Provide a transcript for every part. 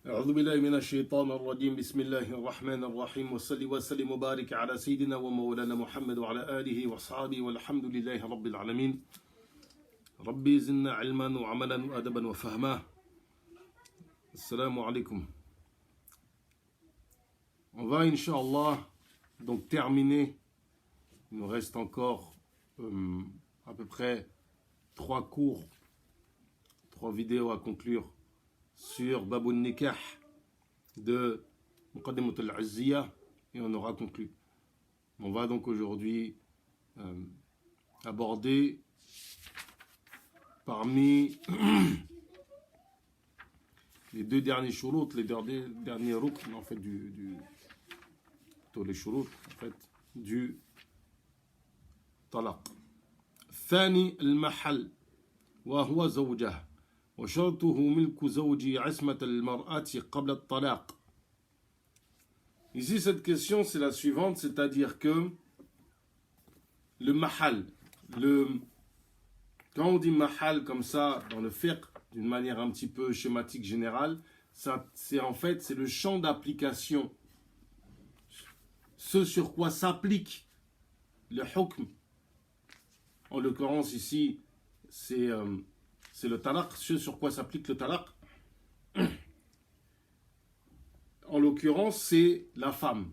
أعوذ بالله من الشيطان الرجيم بسم الله الرحمن الرحيم وصلي وسلم وبارك على سيدنا ومولانا محمد وعلى آله وأصحابه والحمد لله رب العالمين ربي زدنا علما وعملا وأدبا وفهما. Assalamu alaikum. On va, Inch'Allah, donc terminer. Il nous reste encore à peu près 3 cours, 3 vidéos à conclure sur Baboun Nikah de Muqaddimat al-Azziya et on aura conclu. On va donc aujourd'hui aborder parmi les 2 derniers shurut, les derniers rukn en fait les shurut en fait du talaq. ثاني المحل وهو زوجه وشرطه ملك زوجي عصمة المرأة قبل الطلاق. Ici cette question c'est la suivante, c'est-à-dire que le mahal, quand on dit mahal comme ça dans le fiqh d'une manière un petit peu schématique générale, ça, c'est en fait c'est le champ d'application, ce sur quoi s'applique le hukm. En l'occurrence ici c'est le talaq, ce sur quoi s'applique le talaq. En l'occurrence c'est la femme.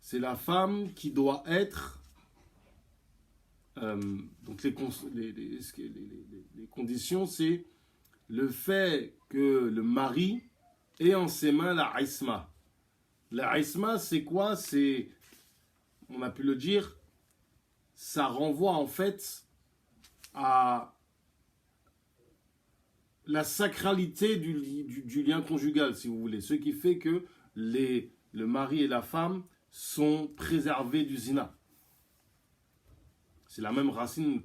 C'est la femme qui doit être donc les conditions, c'est le fait que le mari ait en ses mains la isma. La isma, c'est quoi? C'est, on a pu le dire, ça renvoie en fait à la sacralité du lien conjugal, si vous voulez. Ce qui fait que le mari et la femme sont préservés du zina. C'est la même racine,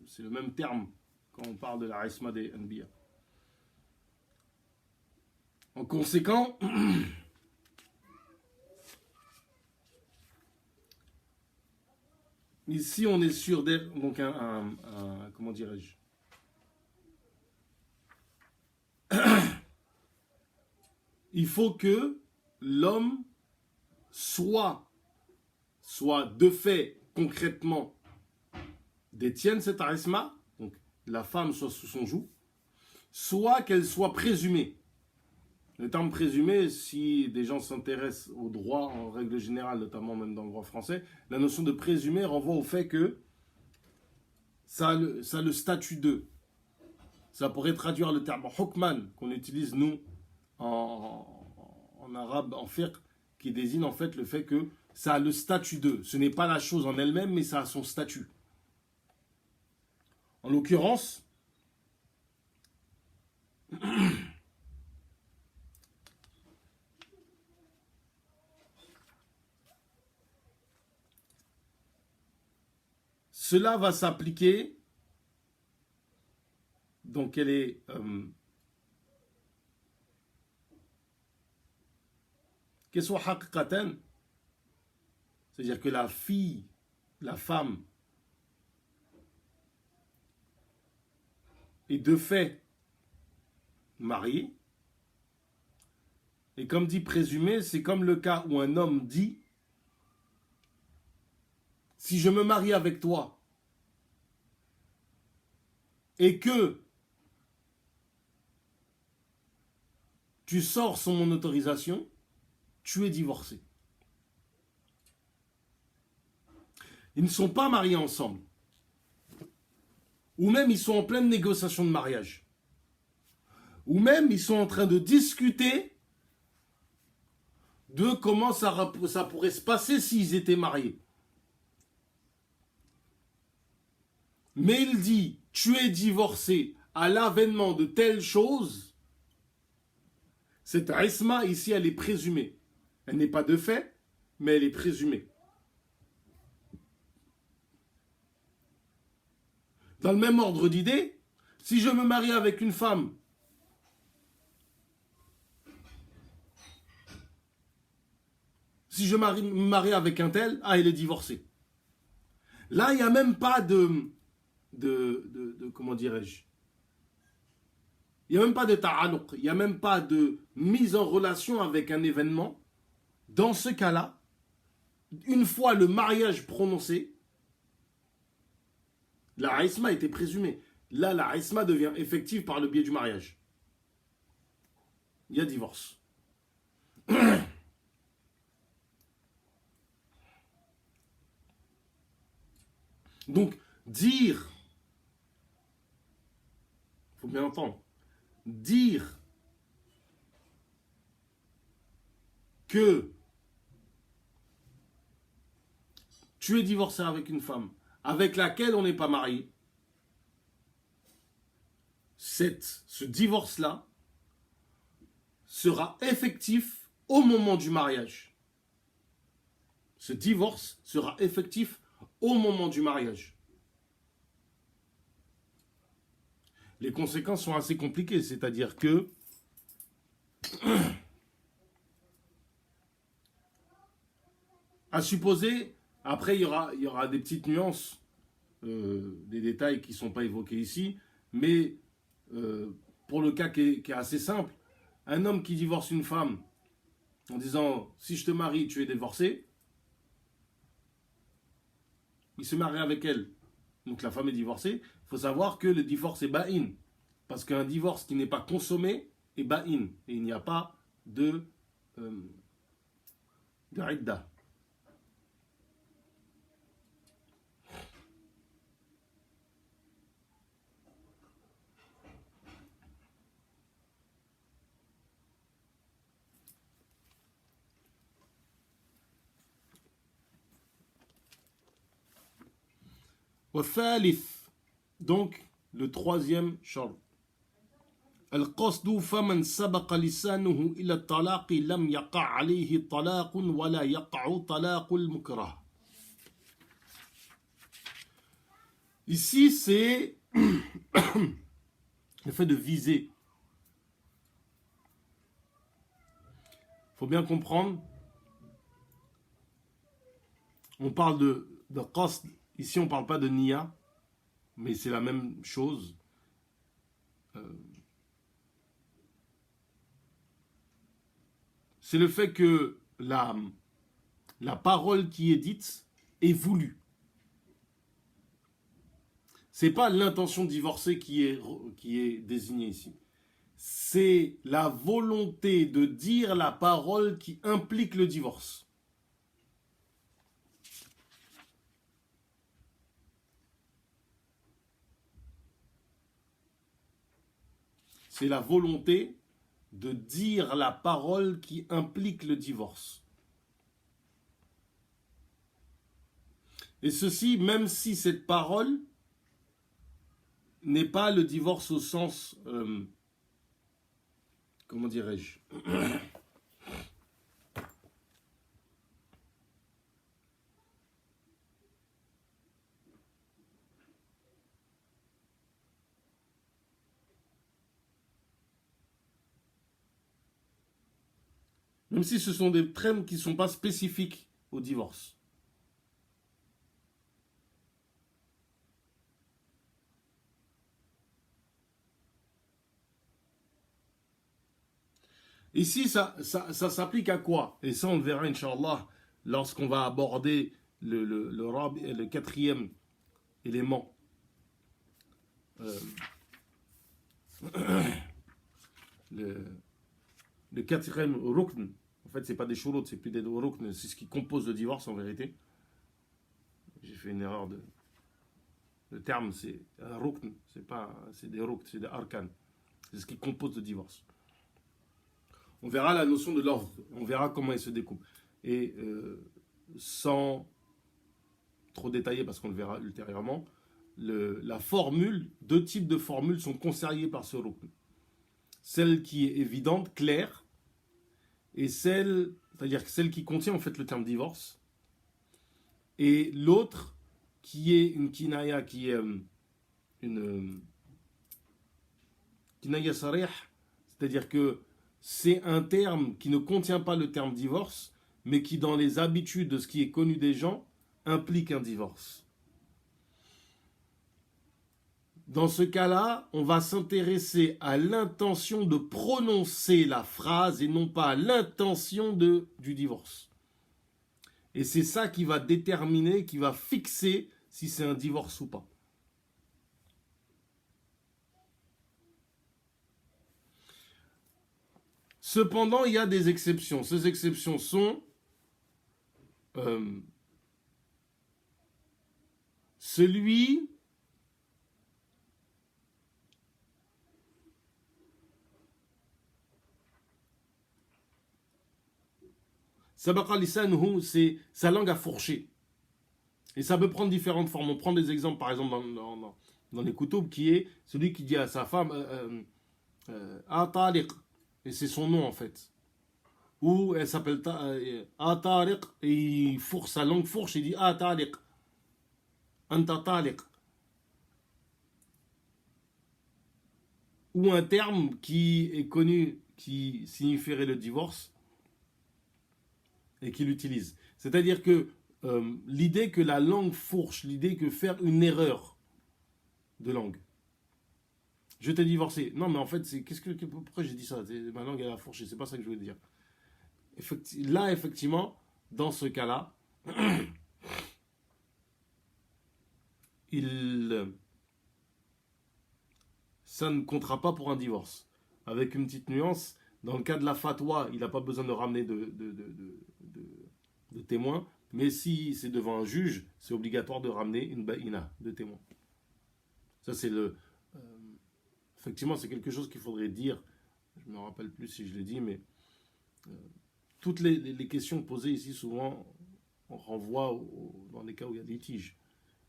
c'est le même terme quand on parle de la isma des anbiya. En conséquent, ici on est sur donc comment dirais-je, il faut que l'homme soit de fait concrètement détienne cette isma, donc la femme soit sous son joug, soit qu'elle soit présumée. Le terme présumé, si des gens s'intéressent au droit en règle générale, notamment même dans le droit français, la notion de présumé renvoie au fait que ça a le statut de. Ça pourrait traduire le terme hukman qu'on utilise nous en arabe, en fiqh, qui désigne en fait le fait que ça a le statut de. Ce n'est pas la chose en elle-même, mais ça a son statut. En l'occurrence, cela va s'appliquer, donc elle est qu'elle soit haqiqatan, c'est-à-dire que la fille, la femme, est de fait mariée. Et comme dit présumé, c'est comme le cas où un homme dit: si je me marie avec toi et que tu sors sans mon autorisation, tu es divorcé. Ils ne sont pas mariés ensemble. Ou même ils sont en pleine négociation de mariage. Ou même ils sont en train de discuter de comment ça pourrait se passer s'ils étaient mariés. Mais il dit: tu es divorcé à l'avènement de telle chose. Cette isma ici, elle est présumée. Elle n'est pas de fait, mais elle est présumée. Dans le même ordre d'idée, si je me marie avec une femme si je me marie avec un tel, il est divorcé. Là, il n'y a même pas comment dirais-je, il n'y a même pas de ta'aluq, il n'y a même pas de mise en relation avec un événement. Dans ce cas-là, une fois le mariage prononcé, la isma était présumée. Là, la isma devient effective par le biais du mariage. Il y a divorce. Donc, dire, il faut bien entendre, dire que tu es divorcé avec une femme avec laquelle on n'est pas marié, ce divorce-là sera effectif au moment du mariage. Ce divorce sera effectif au moment du mariage. Les conséquences sont assez compliquées, c'est-à-dire que à supposer, après il y aura des petites nuances, des détails qui ne sont pas évoqués ici, mais pour le cas qui est assez simple, un homme qui divorce une femme en disant si je te marie, tu es divorcé, il se marie avec elle, donc la femme est divorcée. Il faut savoir que le divorce est ba'in, parce qu'un divorce qui n'est pas consommé est ba'in, et il n'y a pas de idda. والثالث, donc le troisième shart. القصد فمن سبق لسانه إلى الطلاق لم يقع عليه طلاق ولا يقع طلاق المكره. Ici, c'est le fait de viser. Il faut bien comprendre, on parle de qasd. Ici, on ne parle pas de niya, mais c'est la même chose. C'est le fait que la parole qui est dite est voulue. Ce n'est pas l'intention de divorcer qui est désignée ici. C'est la volonté de dire la parole qui implique le divorce. C'est la volonté de dire la parole qui implique le divorce. Et ceci, même si cette parole n'est pas le divorce au sens, comment dirais-je, même si ce sont des termes qui ne sont pas spécifiques au divorce. Ici, ça s'applique à quoi? Et ça, on le verra, Inch'Allah, lorsqu'on va aborder le quatrième élément. Le quatrième rukn. En fait, ce n'est pas des shurut, c'est plus des rukn. C'est ce qui compose le divorce, en vérité. J'ai fait une erreur le terme, c'est un rukn. C'est des rukn, c'est des arkan. C'est ce qui compose le divorce. On verra la notion de l'ordre, on verra comment il se découpe. Et sans trop détailler, parce qu'on le verra ultérieurement, la formule, deux types de formules sont conseillées par ce rukn. Celle qui est évidente, claire, et c'est-à-dire celle qui contient en fait le terme divorce, et l'autre qui est une kinaya, qui est une kinaya sarih, c'est-à-dire que c'est un terme qui ne contient pas le terme divorce, mais qui, dans les habitudes de ce qui est connu des gens, implique un divorce. Dans ce cas-là, on va s'intéresser à l'intention de prononcer la phrase et non pas à l'intention du divorce. Et c'est ça qui va déterminer, qui va fixer si c'est un divorce ou pas. Cependant, il y a des exceptions. Ces exceptions sont celui sabaqa lisanuhu, c'est sa langue a fourché. Et ça peut prendre différentes formes. On prend des exemples, par exemple, dans les koutoub, qui est celui qui dit à sa femme Atariq, et c'est son nom en fait. Ou elle s'appelle Atariq, et il fourche, sa langue fourche, il dit Atariq, Anta Tariq. Ou un terme qui est connu, qui signifierait le divorce, et qu'il utilise. C'est-à-dire que l'idée que la langue fourche, l'idée que faire une erreur de langue. Je t'ai divorcé. Non, mais en fait, pourquoi j'ai dit ça? Ma langue, elle a fourché. C'est pas ça que je voulais dire. Là, effectivement, dans ce cas-là, ça ne comptera pas pour un divorce. Avec une petite nuance, dans le cas de la fatwa, il n'a pas besoin de ramener de témoins, mais si c'est devant un juge, c'est obligatoire de ramener une baïna de témoins. Ça, c'est effectivement, c'est quelque chose qu'il faudrait dire. Je ne me rappelle plus si je l'ai dit, mais toutes les questions posées ici, souvent, on renvoie dans les cas où il y a des litiges.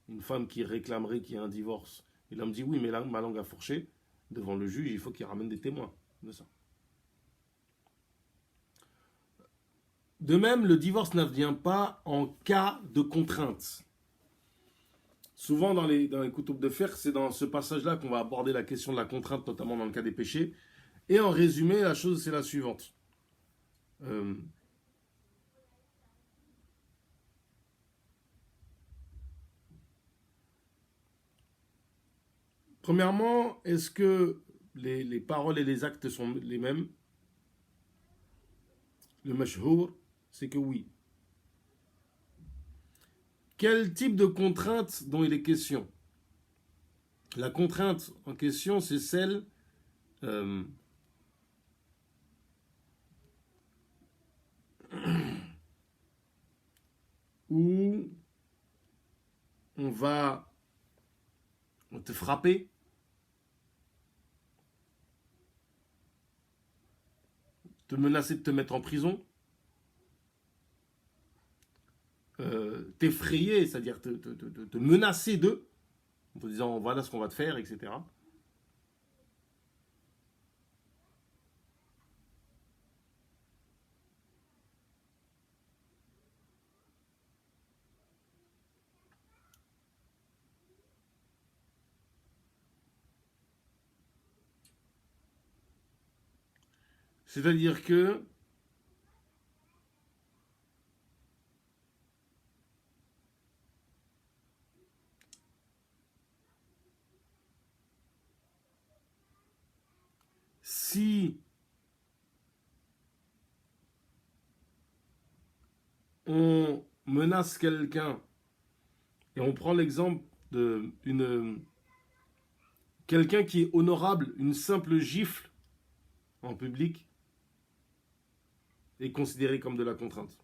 Une femme qui réclamerait qu'il y ait un divorce. Et l'homme dit oui, mais là, ma langue a fourché. Devant le juge, il faut qu'il ramène des témoins de ça. De même, le divorce n'advient pas en cas de contrainte. Souvent, dans les koutoub de fiqh, c'est dans ce passage-là qu'on va aborder la question de la contrainte, notamment dans le cas des péchés. Et en résumé, la chose, c'est la suivante. Premièrement, est-ce que les paroles et les actes sont les mêmes? Le mashhour, c'est que oui. Quel type de contrainte dont il est question? La contrainte en question, c'est celle où on va te frapper, te menacer de te mettre en prison, t'effrayer, c'est-à-dire te menacer d'eux, en te disant voilà ce qu'on va te faire, etc. C'est-à-dire que si on menace quelqu'un, et on prend l'exemple de quelqu'un qui est honorable, une simple gifle en public est considérée comme de la contrainte.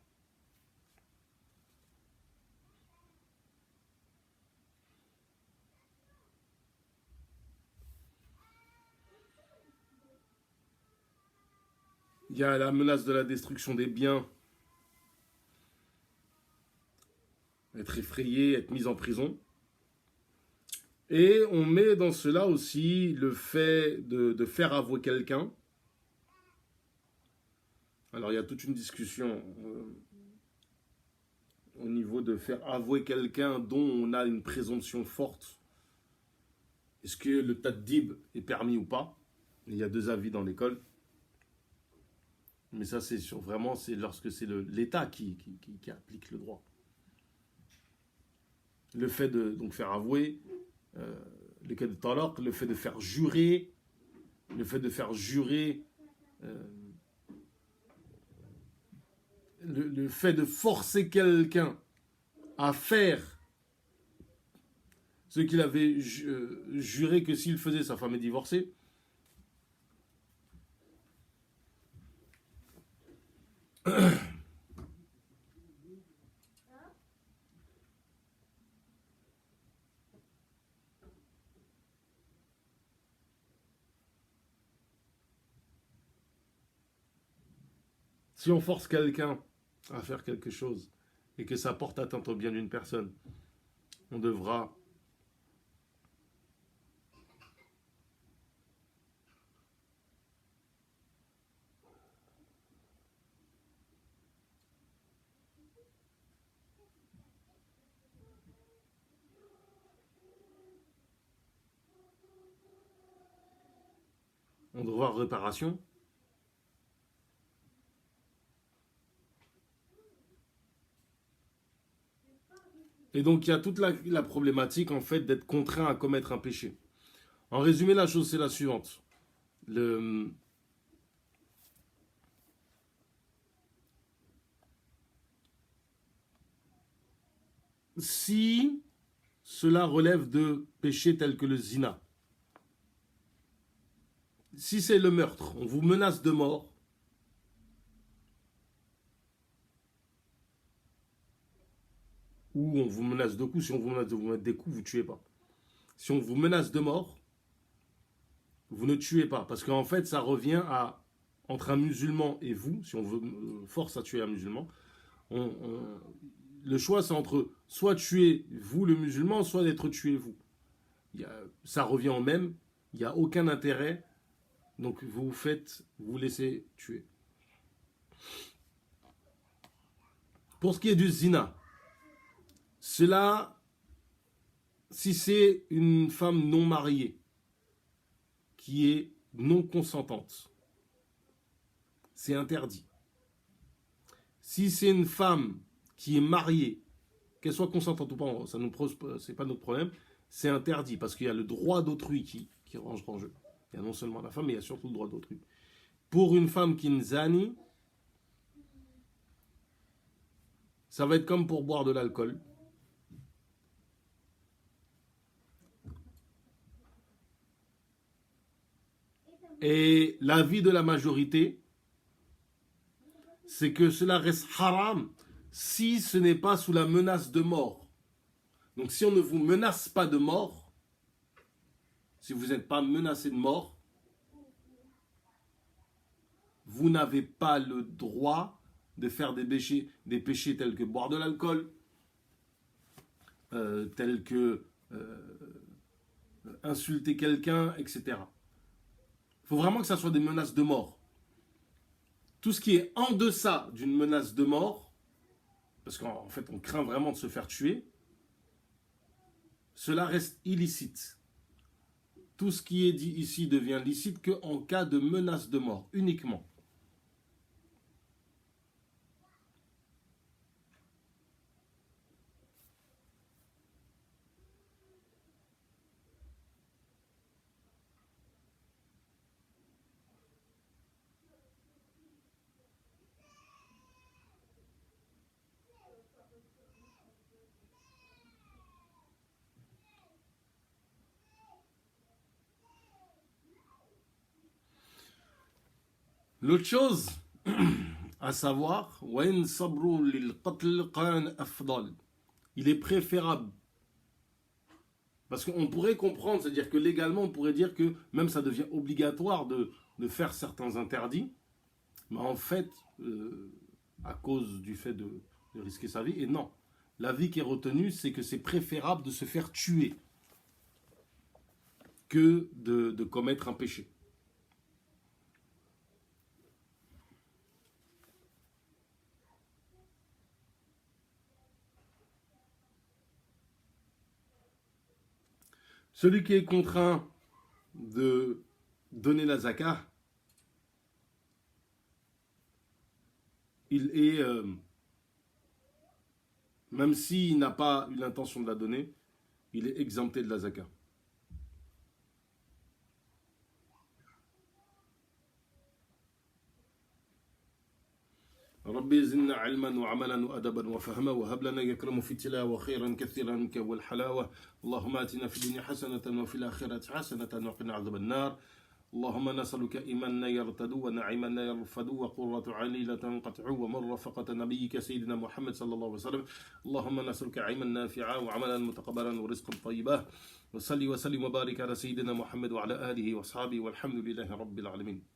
Il y a la menace de la destruction des biens, être effrayé, être mis en prison. Et on met dans cela aussi le fait de faire avouer quelqu'un. Alors il y a toute une discussion au niveau de faire avouer quelqu'un dont on a une présomption forte. Est-ce que le tadib est permis ou pas? Il y a deux avis dans l'école. Mais ça, c'est vraiment, c'est lorsque c'est l'État qui applique le droit. Le fait de donc faire avouer, le cas de talaq, le fait de faire jurer, euh, le fait de forcer quelqu'un à faire ce qu'il avait juré que s'il faisait, sa femme est divorcée. Si on force quelqu'un à faire quelque chose et que ça porte atteinte au bien d'une personne, on devra réparation. Et donc il y a toute la problématique en fait d'être contraint à commettre un péché. En résumé, la chose c'est la suivante. Si cela relève de péchés tels que le zina, si c'est le meurtre, on vous menace de mort, ou on vous menace de coups, si on vous menace de vous mettre des coups, vous ne tuez pas. Si on vous menace de mort, vous ne tuez pas. Parce qu'en fait, ça revient à, entre un musulman et vous, si on vous force à tuer un musulman, le choix c'est entre soit tuer vous le musulman, soit d'être tué vous. Ça revient au même, il n'y a aucun intérêt, donc vous laissez tuer. Pour ce qui est du zina, cela, si c'est une femme non mariée, qui est non consentante, c'est interdit. Si c'est une femme qui est mariée, qu'elle soit consentante ou pas, ça nous pose, c'est pas notre problème, c'est interdit parce qu'il y a le droit d'autrui qui rentre en jeu. Il y a non seulement la femme, mais il y a surtout le droit d'autrui. Pour une femme qui nzani, ça va être comme pour boire de l'alcool. Et l'avis de la majorité, c'est que cela reste haram si ce n'est pas sous la menace de mort. Donc si on ne vous menace pas de mort, si vous n'êtes pas menacé de mort, vous n'avez pas le droit de faire des péchés tels que boire de l'alcool, tels que insulter quelqu'un, etc. Il faut vraiment que ça soit des menaces de mort. Tout ce qui est en deçà d'une menace de mort, parce qu'en fait on craint vraiment de se faire tuer, cela reste illicite. Tout ce qui est dit ici devient licite qu'en cas de menace de mort, uniquement. L'autre chose à savoir, il est préférable. Parce qu'on pourrait comprendre, c'est-à-dire que légalement, on pourrait dire que même ça devient obligatoire de faire certains interdits, mais en fait, à cause du fait de risquer sa vie, et non. L'avis qui est retenu, c'est que c'est préférable de se faire tuer que de commettre un péché. Celui qui est contraint de donner la zakat, il est, même s'il n'a pas eu l'intention de la donner, il est exempté de la zakat. ربي زدنا علما وعملا وأدبا وفهما وهب لنا يكرم في التلاوة خيرا كثيرا منك والحلاوة. اللهم آتنا في الدنيا حسنة وفي الآخرة حسنة وقنا عذاب النار. اللهم نسألك إيمانا يرتد ونعيما يرفد وقرة عين لا تنقطع ومرافقة نبيك سيدنا محمد صلى الله عليه وسلم. اللهم نسألك علما نافعا وعملا متقبلا ورزقا طيبا. وصلي وسلم وبارك على سيدنا محمد وعلى آله وأصحابه والحمد لله رب العالمين.